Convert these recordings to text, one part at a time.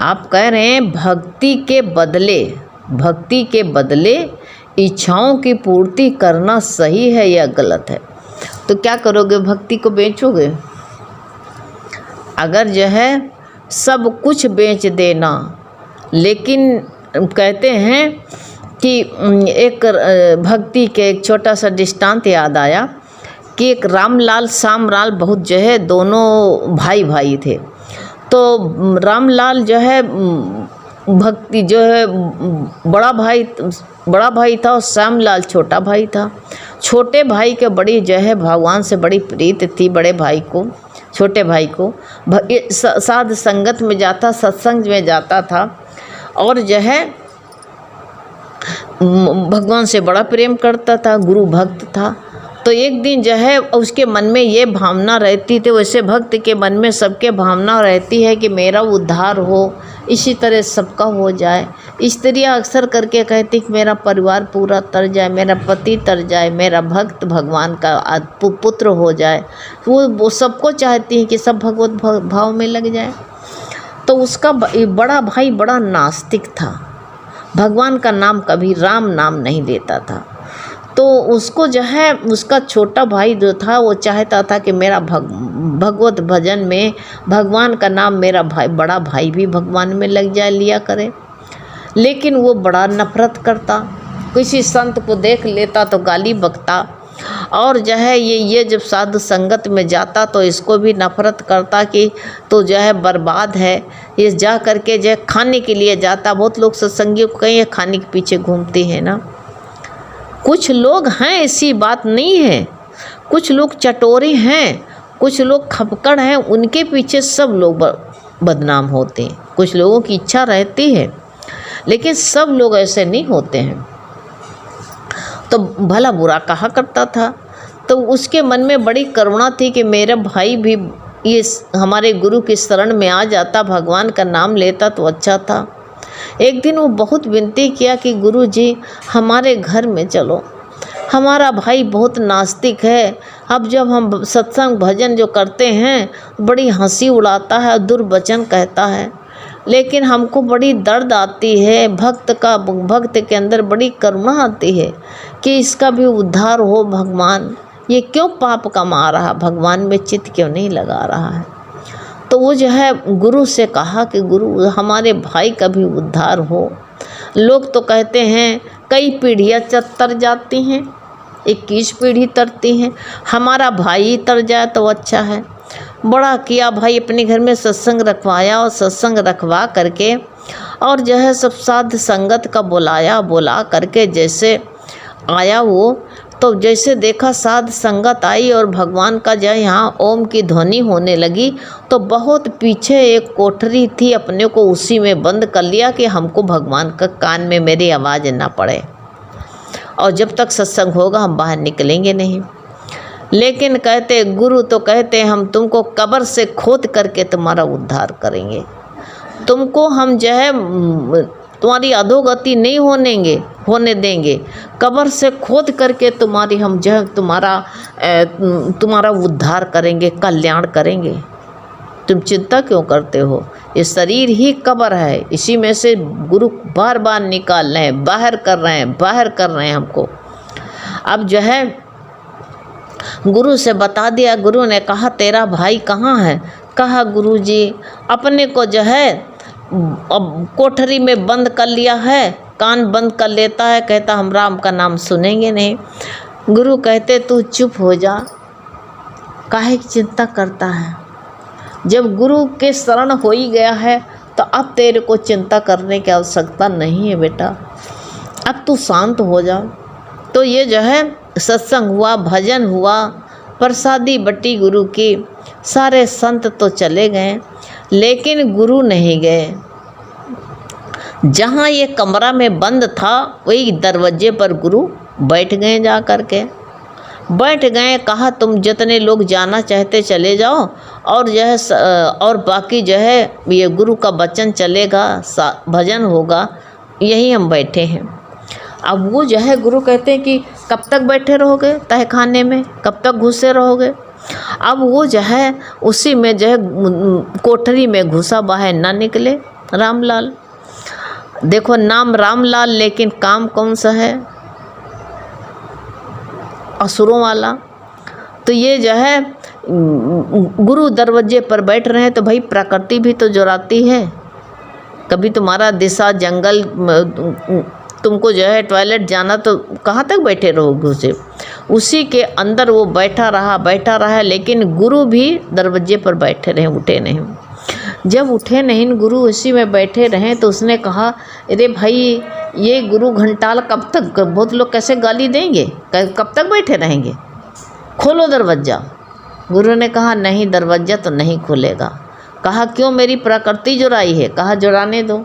आप कह रहे हैं भक्ति के बदले इच्छाओं की पूर्ति करना सही है या गलत है? तो क्या करोगे, भक्ति को बेचोगे? अगर जो है सब कुछ बेच देना, लेकिन कहते हैं कि एक भक्ति के एक छोटा सा दृष्टांत याद आया कि एक रामलाल श्यामलाल बहुत जो है दोनों भाई थे। तो रामलाल जो है भक्ति जो है बड़ा भाई था और श्यामलाल छोटा भाई था। छोटे भाई के बड़ी जो है भगवान से बड़ी प्रीत थी। बड़े भाई को, छोटे भाई को साध संगत में जाता, सत्संग में जाता था और जो है भगवान से बड़ा प्रेम करता था, गुरु भक्त था। तो एक दिन जो है उसके मन में ये भावना रहती थी, वैसे भक्त के मन में सबके भावना रहती है कि मेरा उद्धार हो, इसी तरह सबका हो जाए। स्त्रियाँ अक्सर करके कहती कि मेरा परिवार पूरा तर जाए, मेरा पति तर जाए, मेरा भक्त भगवान का पुत्र हो जाए। वो सबको चाहती हैं कि सब भगवत भाव में लग जाए। तो उसका बड़ा भाई बड़ा नास्तिक था, भगवान का नाम कभी राम नाम नहीं लेता था। तो उसको जो है उसका छोटा भाई जो था वो चाहता था कि मेरा भगवत भजन में भगवान का नाम मेरा बड़ा भाई भी भगवान में लग जाए, लिया करे। लेकिन वो बड़ा नफरत करता, किसी संत को देख लेता तो गाली बकता, और जो है ये जब साधु संगत में जाता तो इसको भी नफरत करता कि तो जो है बर्बाद है। ये जा करके जो है खाने के लिए जाता। बहुत लोग सत्संगियों को कहीं खाने के पीछे घूमते हैं ना। कुछ लोग हैं, ऐसी बात नहीं है, कुछ लोग चटोरे हैं, कुछ लोग खपकड़ हैं, उनके पीछे सब लोग बदनाम होते हैं। कुछ लोगों की इच्छा रहती है, लेकिन सब लोग ऐसे नहीं होते हैं। तो भला बुरा कहा करता था। तो उसके मन में बड़ी करुणा थी कि मेरा भाई भी ये हमारे गुरु की शरण में आ जाता, भगवान का नाम लेता तो अच्छा था। एक दिन वो बहुत विनती किया कि गुरु जी हमारे घर में चलो, हमारा भाई बहुत नास्तिक है। अब जब हम सत्संग भजन जो करते हैं बड़ी हंसी उड़ाता है, दुर्वचन कहता है, लेकिन हमको बड़ी दर्द आती है। भक्त के अंदर बड़ी करुणा आती है कि इसका भी उद्धार हो। भगवान ये क्यों पाप कमा रहा, भगवान में चित्त क्यों नहीं लगा रहा है? तो वो जो है गुरु से कहा कि गुरु हमारे भाई का भी उद्धार हो। लोग तो कहते हैं कई पीढ़ियाँ तर जाती हैं, 21 पीढ़ी तरती हैं, हमारा भाई ही तर जाए तो अच्छा है। बड़ा किया भाई, अपने घर में सत्संग रखवाया और सत्संग रखवा करके और जो है सब साध संगत का बुला करके जैसे आया वो, तो जैसे देखा साध संगत आई और भगवान का जो यहाँ ओम की ध्वनि होने लगी, तो बहुत पीछे एक कोठरी थी, अपने को उसी में बंद कर लिया कि हमको भगवान का कान में मेरी आवाज़ ना पड़े और जब तक सत्संग होगा हम बाहर निकलेंगे नहीं। लेकिन कहते गुरु तो कहते हम तुमको कब्र से खोद करके तुम्हारा उद्धार करेंगे, तुमको हम जो है तुम्हारी अधोगति नहीं होने देंगे, कब्र से खोद करके तुम्हारी हम जो है तुम्हारा उद्धार करेंगे, कल्याण करेंगे। तुम चिंता क्यों करते हो? ये शरीर ही कब्र है, इसी में से गुरु बार बार निकाल रहे हैं, बाहर कर रहे हैं हमको। अब जो है गुरु से बता दिया। गुरु ने कहा तेरा भाई कहाँ है? कहा गुरु जी अपने को जो है अब कोठरी में बंद कर लिया है, कान बंद कर लेता है, कहता हम राम का नाम सुनेंगे नहीं। गुरु कहते तू चुप हो जा, काहे की चिंता करता है? जब गुरु के शरण हो ही गया है तो अब तेरे को चिंता करने की आवश्यकता नहीं है बेटा, अब तू शांत हो जा। तो ये जो है सत्संग हुआ, भजन हुआ, प्रसादी बटी गुरु की। सारे संत तो चले गए लेकिन गुरु नहीं गए। जहाँ ये कमरा में बंद था वही दरवाजे पर गुरु बैठ गए, जा कर के बैठ गए। कहा तुम जितने लोग जाना चाहते चले जाओ और जो है और बाकी जो है ये गुरु का वचन चलेगा, भजन होगा, यही हम बैठे हैं। अब वो जो है गुरु कहते हैं कि कब तक बैठे रहोगे तहखाने में, कब तक घुसे रहोगे? अब वो जो है उसी में जो है कोठरी में घुसा, बाहर ना निकले। रामलाल। देखो नाम रामलाल, लेकिन काम कौन सा है? असुरों वाला। तो ये जो है गुरु दरवाजे पर बैठ रहे हैं तो भाई प्रकृति भी तो जुराती है। कभी तुम्हारा दिशा जंगल, तुमको जो है टॉयलेट जाना, तो कहाँ तक बैठे रहोगे उसे? उसी के अंदर वो बैठा रहा, लेकिन गुरु भी दरवाजे पर बैठे रहे, उठे नहीं। जब उठे नहीं गुरु उसी में बैठे रहे तो उसने कहा, अरे भाई ये गुरु घंटाल कब तक, बहुत लोग कैसे गाली देंगे, कब तक बैठे रहेंगे, खोलो दरवाज़ा। गुरु ने कहा नहीं, दरवाज़ा तो नहीं खुलेगा। कहा क्यों? मेरी प्रकृति जुराई है। कहा जुराने दो,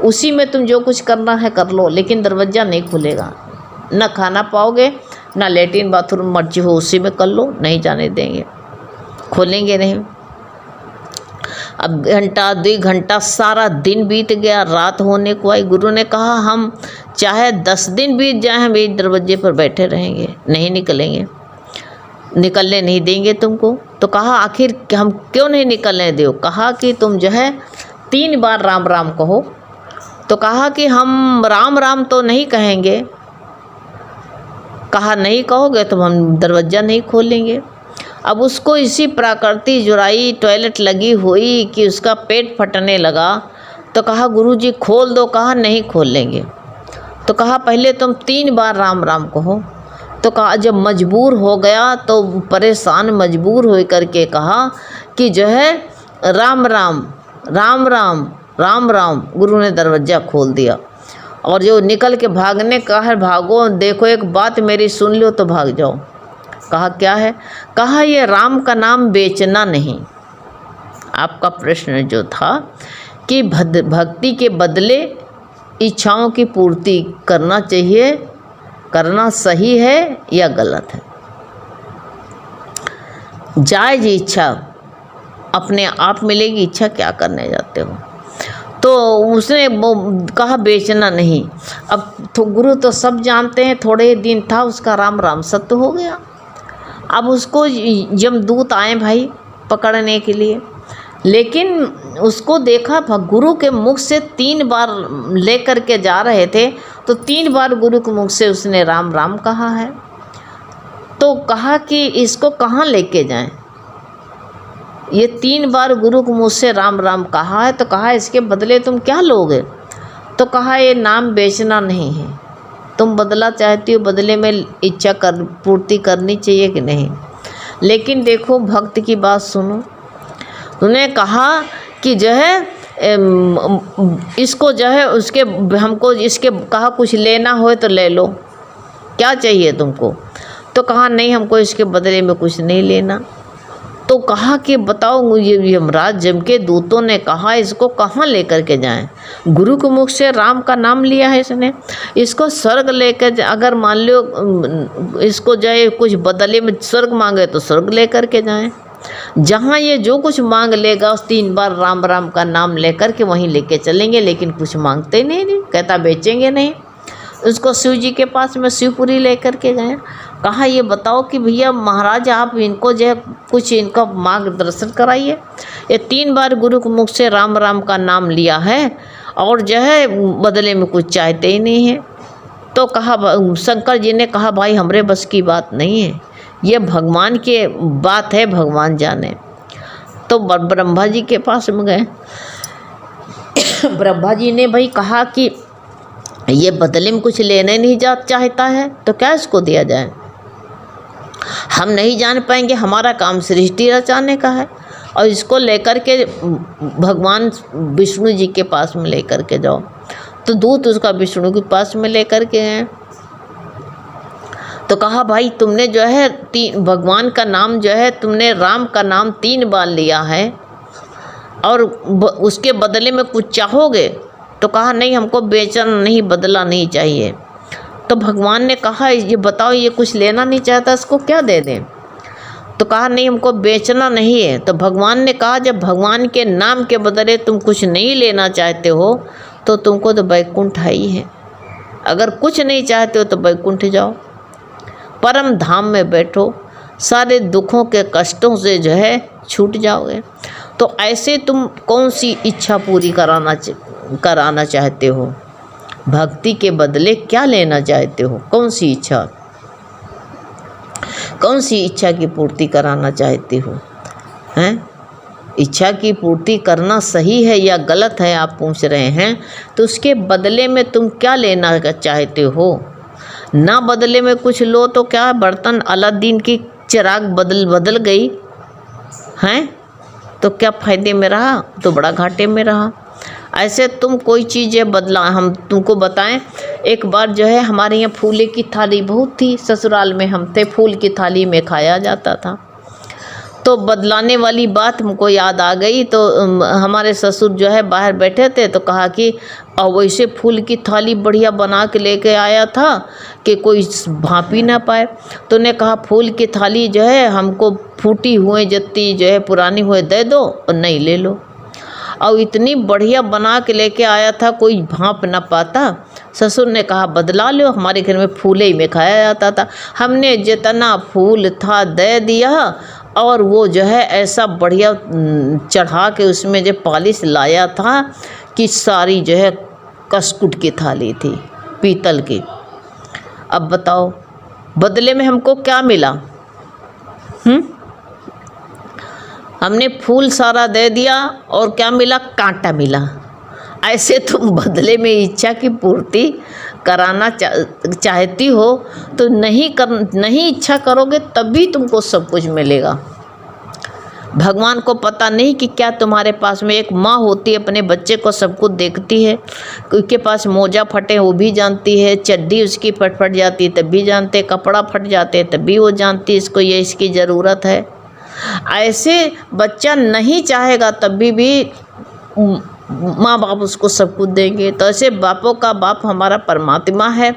उसी में तुम जो कुछ करना है कर लो, लेकिन दरवाज़ा नहीं खुलेगा। न खाना पाओगे, ना लेटरिन बाथरूम, मर्जी हो उसी में कर लो, नहीं जाने देंगे, खोलेंगे नहीं। अब घंटा 2 घंटा सारा दिन बीत गया, रात होने को आई। गुरु ने कहा हम चाहे 10 दिन बीत जाए, हम एक दरवाजे पर बैठे रहेंगे, नहीं निकलेंगे, निकलने नहीं देंगे तुमको। तो कहा आखिर हम क्यों नहीं निकलने दो? कहा कि तुम जो है 3 बार राम राम कहो। तो कहा कि हम राम राम तो नहीं कहेंगे। कहा नहीं कहोगे तो हम दरवाज़ा नहीं खोलेंगे। अब उसको इसी प्रकृति जुराई, टॉयलेट लगी हुई कि उसका पेट फटने लगा। तो कहा गुरुजी खोल दो। कहा नहीं खोलेंगे। तो कहा पहले तुम 3 बार राम राम कहो। तो कहा जब मजबूर हो गया तो परेशान मजबूर हो करके कहा कि जो है राम राम राम राम राम राम। गुरु ने दरवाज़ा खोल दिया और जो निकल के भागने का है भागो, देखो एक बात मेरी सुन लो तो भाग जाओ। कहा क्या है? कहा ये राम का नाम बेचना नहीं। आपका प्रश्न जो था कि भक्ति के बदले इच्छाओं की पूर्ति करना चाहिए, करना सही है या गलत है? जायज़ इच्छा अपने आप मिलेगी, इच्छा क्या करने जाते हो? तो उसने कहा बेचना नहीं। अब तो गुरु तो सब जानते हैं, थोड़े दिन था उसका राम राम सत्य हो गया। अब उसको यमदूत आए भाई पकड़ने के लिए, लेकिन उसको देखा गुरु के मुख से 3 बार लेकर के जा रहे थे, तो 3 बार गुरु के मुख से उसने राम राम कहा है। तो कहा कि इसको कहाँ लेके जाएं? ये 3 बार गुरु के मुख से राम राम कहा है, तो कहा इसके बदले तुम क्या लोगे? तो कहा ये नाम बेचना नहीं है, तुम बदला चाहती हो, बदले में इच्छा कर पूर्ति करनी चाहिए कि नहीं? लेकिन देखो भक्त की बात सुनो। उन्होंने कहा कि जो है इसको जो है उसके हमको इसके कहा कुछ लेना हो तो ले लो, क्या चाहिए तुमको? तो कहा नहीं हमको इसके बदले में कुछ नहीं लेना। तो कहा कि बताओ ये यमराज जम के दूतों ने कहा इसको कहाँ लेकर के जाएं? गुरु के मुख से राम का नाम लिया है इसने, इसको स्वर्ग लेकर, अगर मान लो इसको जाए कुछ बदले में स्वर्ग मांगे तो स्वर्ग लेकर के जाएं। जहाँ ये जो कुछ मांग लेगा उस 3 बार राम राम का नाम लेकर के वहीं लेके चलेंगे, लेकिन कुछ मांगते नहीं, कहता बेचेंगे नहीं। उसको शिव जी के पास में शिवपुरी लेकर के गए। कहा ये बताओ कि भैया महाराज आप इनको जो है कुछ इनका मार्गदर्शन कराइए। ये 3 बार गुरु के मुख से राम राम का नाम लिया है और जो है बदले में कुछ चाहते ही नहीं है। तो कहा शंकर जी ने कहा भाई हमरे बस की बात नहीं है, ये भगवान की बात है, भगवान जाने। तो ब्रह्मा जी के पास में गए। ब्रह्मा जी ने भाई कहा कि ये बदले में कुछ लेने नहीं चाहता है तो क्या इसको दिया जाए? हम नहीं जान पाएंगे, हमारा काम सृष्टि रचाने का है, और इसको लेकर के भगवान विष्णु जी के पास में लेकर के जाओ। तो दूत उसका विष्णु के पास में लेकर के हैं। तो कहा भाई तुमने जो है भगवान का नाम जो है तुमने राम का नाम 3 बार लिया है और उसके बदले में कुछ चाहोगे? तो कहा नहीं हमको बेचना नहीं, बदला नहीं चाहिए। तो भगवान ने कहा ये बताओ ये कुछ लेना नहीं चाहता, इसको क्या दे दें? तो कहा नहीं हमको बेचना नहीं है। तो भगवान ने कहा जब भगवान के नाम के बदले तुम कुछ नहीं लेना चाहते हो तो तुमको तो वैकुंठ ही है। अगर कुछ नहीं चाहते हो तो वैकुंठ जाओ, परम धाम में बैठो, सारे दुखों के कष्टों से जो है छूट जाओगे। तो ऐसे तुम कौन सी इच्छा पूरी कराना चाहते हो? भक्ति के बदले क्या लेना चाहते हो? कौन सी इच्छा की पूर्ति कराना चाहते हो? हैं? इच्छा की पूर्ति करना सही है या गलत है आप पूछ रहे हैं, तो उसके बदले में तुम क्या लेना चाहते हो? ना बदले में कुछ लो तो क्या बर्तन अलादीन की चिराग बदल गई हैं, तो क्या फ़ायदे में रहा? तो बड़ा घाटे में रहा। ऐसे तुम कोई चीज़ें बदला, हम तुमको बताएं, एक बार जो है हमारे यहाँ फूले की थाली बहुत थी, ससुराल में हम थे, फूल की थाली में खाया जाता था। तो बदलाने वाली बात हमको याद आ गई। तो हमारे ससुर जो है बाहर बैठे थे, तो कहा कि वैसे फूल की थाली बढ़िया बना के लेके आया था कि कोई भाप ही ना पाए। तो ने कहा फूल की थाली जो है हमको फूटी हुए जितनी जो है पुरानी हुए दे दो और नहीं ले लो। और इतनी बढ़िया बना के लेके आया था, कोई भाप ना पाता। ससुर ने कहा बदला लो, हमारे घर में फूले ही में खाया जाता था। हमने जितना फूल था दे दिया, और वो जो है ऐसा बढ़िया चढ़ा के उसमें जो पॉलिश लाया था कि सारी जो है कसकुट की थाली थी, पीतल की। अब बताओ बदले में हमको क्या मिला? हमने फूल सारा दे दिया और क्या मिला? कांटा मिला। ऐसे तुम बदले में इच्छा की पूर्ति कराना चाहती हो तो नहीं इच्छा करोगे तभी तुमको सब कुछ मिलेगा। भगवान को पता नहीं कि क्या तुम्हारे पास में एक माँ होती है, अपने बच्चे को सब कुछ देखती है। उसके पास मोजा फटे वो भी जानती है, चड्डी उसकी फट जाती है तब भी जानते, कपड़ा फट जाते तब भी वो जानती है इसको ये इसकी ज़रूरत है। ऐसे बच्चा नहीं चाहेगा तभी भी माँ बाप उसको सब कुछ देंगे। तो ऐसे बापों का बाप हमारा परमात्मा है।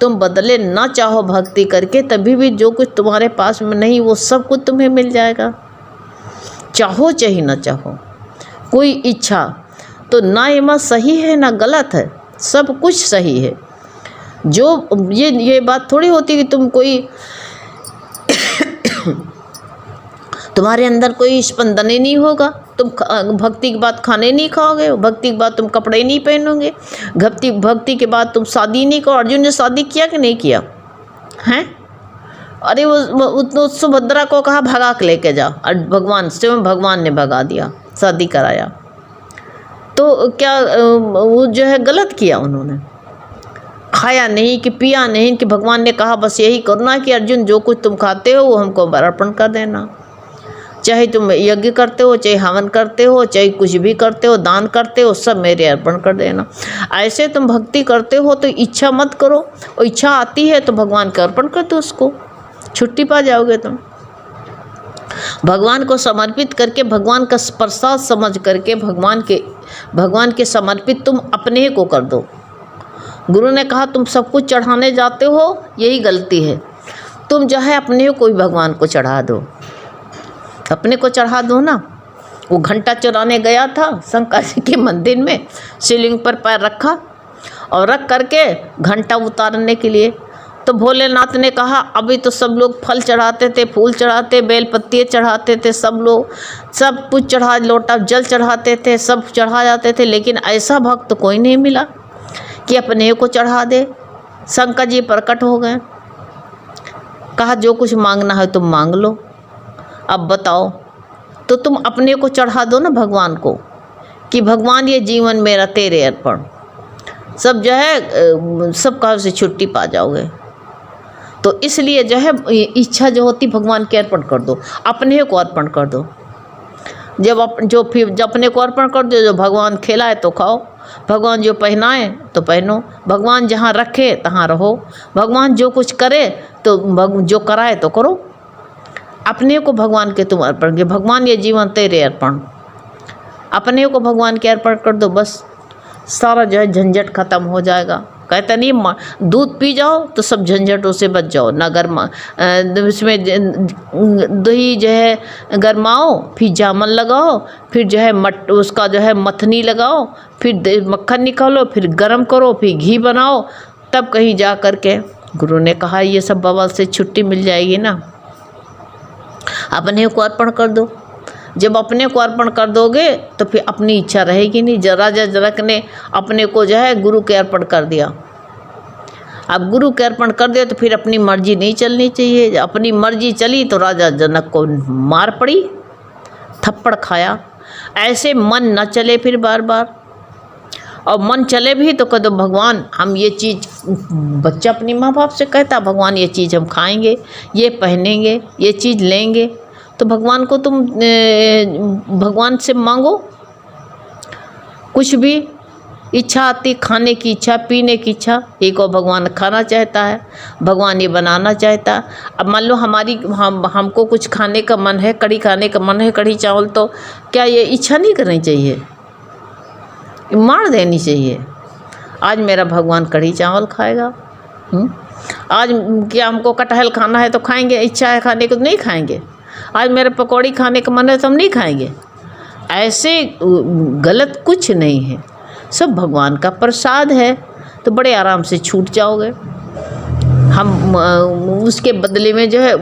तुम बदले ना चाहो भक्ति करके तभी भी जो कुछ तुम्हारे पास में नहीं वो सब कुछ तुम्हें मिल जाएगा, चाहो चाहे ना चाहो। कोई इच्छा तो ना ये सही है ना गलत है, सब कुछ सही है। जो ये बात थोड़ी होती कि तुम कोई तुम्हारे अंदर कोई स्पंदन ही नहीं होगा, तुम भक्ति के बाद खाने नहीं खाओगे, भक्ति के बाद तुम कपड़े नहीं पहनोगे, भक्ति के बाद तुम शादी नहीं करो। अर्जुन ने शादी किया कि नहीं किया हैं? अरे वो सुभद्रा को कहा भगा के लेके जा, और भगवान ने भगा दिया, शादी कराया। तो क्या वो जो है गलत किया? उन्होंने खाया नहीं कि पिया नहीं कि भगवान ने कहा बस यही करना कि अर्जुन जो कुछ तुम खाते हो वो हमको अर्पण कर देना। चाहे तुम यज्ञ करते हो, चाहे हवन करते हो, चाहे कुछ भी करते हो, दान करते हो, सब मेरे अर्पण कर देना। ऐसे तुम भक्ति करते हो तो इच्छा मत करो, और इच्छा आती है तो भगवान का अर्पण कर दो, उसको छुट्टी पा जाओगे तुम। भगवान को समर्पित करके, भगवान का प्रसाद समझ करके भगवान के समर्पित तुम अपने को कर दो। गुरु ने कहा तुम सब कुछ चढ़ाने जाते हो, यही गलती है। तुम जो है अपने को ही भगवान को चढ़ा दो, अपने को चढ़ा दो ना। वो घंटा चुराने गया था शंकर जी के मंदिर में, शिवलिंग पर पैर रखा और रख करके घंटा उतारने के लिए, तो भोलेनाथ ने कहा अभी तो सब लोग फल चढ़ाते थे, फूल चढ़ाते, बेलपत्ती चढ़ाते थे, सब लोग सब कुछ चढ़ा, लोटा जल चढ़ाते थे, सब चढ़ा जाते थे, लेकिन ऐसा भक्त कोई नहीं मिला कि अपने को चढ़ा दे। शंकर जी प्रकट हो गए, कहा जो कुछ मांगना है तुम मांग लो। अब बताओ, तो तुम अपने को चढ़ा दो ना भगवान को कि भगवान ये जीवन मेरा तेरे अर्पण, सब जो है सब काम से छुट्टी पा जाओगे। तो इसलिए जो है इच्छा जो होती भगवान के अर्पण कर दो, अपने को अर्पण कर दो। जब अपने को अर्पण कर दो, जो भगवान खिलाए तो खाओ, भगवान जो पहनाए तो पहनो, भगवान जहाँ रखे तहाँ रहो, भगवान जो कुछ करे तो जो कराए तो करो। अपने को भगवान के तुम अर्पण के, भगवान ये जीवन तेरे अर्पण, अपने को भगवान के अर्पण कर दो, बस सारा जो है झंझट खत्म हो जाएगा। कहते नहीं दूध पी जाओ तो सब झंझटों से बच जाओ, ना उसमें दही जो है गरमाओ, फिर जामन लगाओ, फिर जो है उसका जो है मथनी लगाओ, फिर मक्खन निकालो, फिर गरम करो, फिर घी बनाओ, तब कहीं जा कर के गुरु ने कहा ये सब बवाल से छुट्टी मिल जाएगी ना। अपने को अर्पण कर दो। जब अपने को अर्पण कर दोगे तो फिर अपनी इच्छा रहेगी नहीं। राजा जनक ने अपने को जो है गुरु के अर्पण कर दिया। अब गुरु के अर्पण कर दिया तो फिर अपनी मर्जी नहीं चलनी चाहिए। अपनी मर्जी चली तो राजा जनक को मार पड़ी, थप्पड़ खाया। ऐसे मन न चले फिर बार बार, और मन चले भी तो कह दो भगवान हम ये चीज़, बच्चा अपनी माँ बाप से कहता भगवान ये चीज़ हम खाएंगे, ये पहनेंगे, ये चीज़ लेंगे, तो भगवान को तुम भगवान से मांगो कुछ भी। इच्छा आती, खाने की इच्छा, पीने की इच्छा, एक और भगवान खाना चाहता है, भगवान ये बनाना चाहता है। अब मान लो हमको कुछ खाने का मन है, कढ़ी खाने का मन है, कढ़ी चावल, तो क्या ये इच्छा नहीं करनी चाहिए, मार देनी चाहिए। आज मेरा भगवान कढ़ी चावल खाएगा, आज क्या हमको कटहल खाना है तो खाएंगे, इच्छा है खाने को तो नहीं खाएंगे। आज मेरा पकौड़ी खाने का मन है तो हम नहीं खाएंगे। ऐसे गलत कुछ नहीं है, सब भगवान का प्रसाद है, तो बड़े आराम से छूट जाओगे। हम उसके बदले में जो है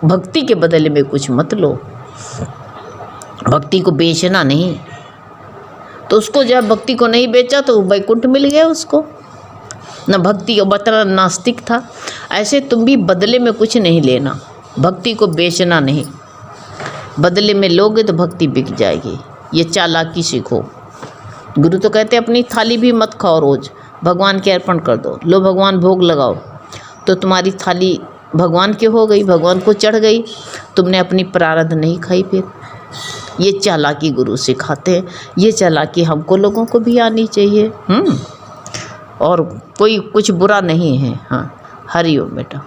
भक्ति के बदले में कुछ मत लो, भक्ति को बेचना नहीं। तो उसको जब भक्ति को नहीं बेचा तो वैकुंठ मिल गया उसको, न भक्ति का बतरा नास्तिक था। ऐसे तुम भी बदले में कुछ नहीं लेना, भक्ति को बेचना नहीं, बदले में लोगे तो भक्ति बिक जाएगी। ये चालाकी सीखो। गुरु तो कहते अपनी थाली भी मत खाओ, रोज़ भगवान के अर्पण कर दो। लो भगवान भोग लगाओ, तो तुम्हारी थाली भगवान की हो गई, भगवान को चढ़ गई, तुमने अपनी प्रारब्ध नहीं खाई। फिर ये चालाकी गुरु सिखाते हैं, ये चालाकी हमको लोगों को भी आनी चाहिए। और कोई कुछ बुरा नहीं है। हाँ, हरिओम बेटा।